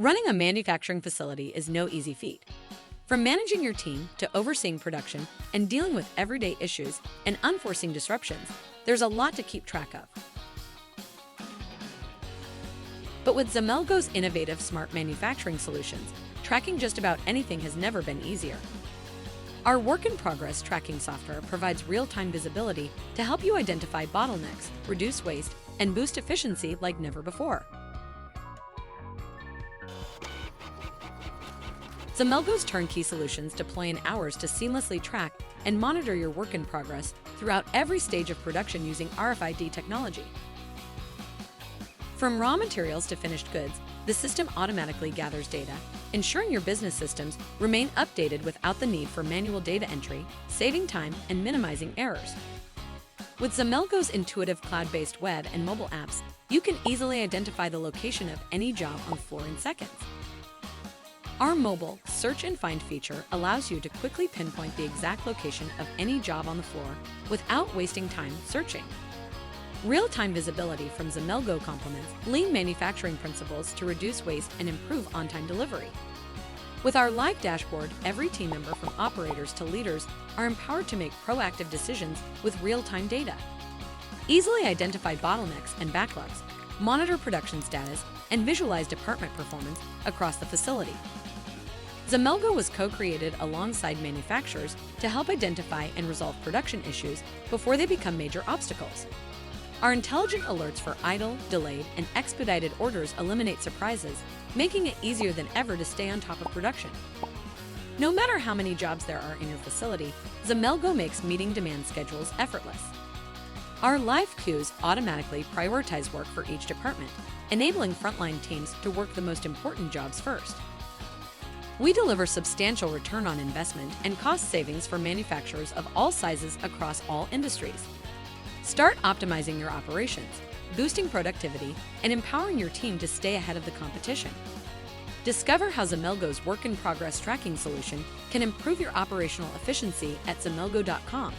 Running a manufacturing facility is no easy feat. From managing your team to overseeing production and dealing with everyday issues and unforeseen disruptions, there's a lot to keep track of. But with Xemelgo's innovative smart manufacturing solutions, tracking just about anything has never been easier. Our work-in-progress tracking software provides real-time visibility to help you identify bottlenecks, reduce waste, and boost efficiency like never before. Xemelgo's turnkey solutions deploy in hours to seamlessly track and monitor your work in progress throughout every stage of production using RFID technology. From raw materials to finished goods, the system automatically gathers data, ensuring your business systems remain updated without the need for manual data entry, saving time and minimizing errors. With Xemelgo's intuitive cloud-based web and mobile apps, you can easily identify the location of any job on the floor in seconds. Our mobile Search and Find feature allows you to quickly pinpoint the exact location of any job on the floor without wasting time searching. Real-time visibility from Xemelgo complements lean manufacturing principles to reduce waste and improve on-time delivery. With our live dashboard, every team member from operators to leaders are empowered to make proactive decisions with real-time data. Easily identify bottlenecks and backlogs, monitor production status, and visualize department performance across the facility. Xemelgo was co-created alongside manufacturers to help identify and resolve production issues before they become major obstacles. Our intelligent alerts for idle, delayed, and expedited orders eliminate surprises, making it easier than ever to stay on top of production. No matter how many jobs there are in your facility, Xemelgo makes meeting demand schedules effortless. Our live queues automatically prioritize work for each department, enabling frontline teams to work the most important jobs first. We deliver substantial return on investment and cost savings for manufacturers of all sizes across all industries. Start optimizing your operations, boosting productivity, and empowering your team to stay ahead of the competition. Discover how Xemelgo's work-in-progress tracking solution can improve your operational efficiency at Xemelgo.com.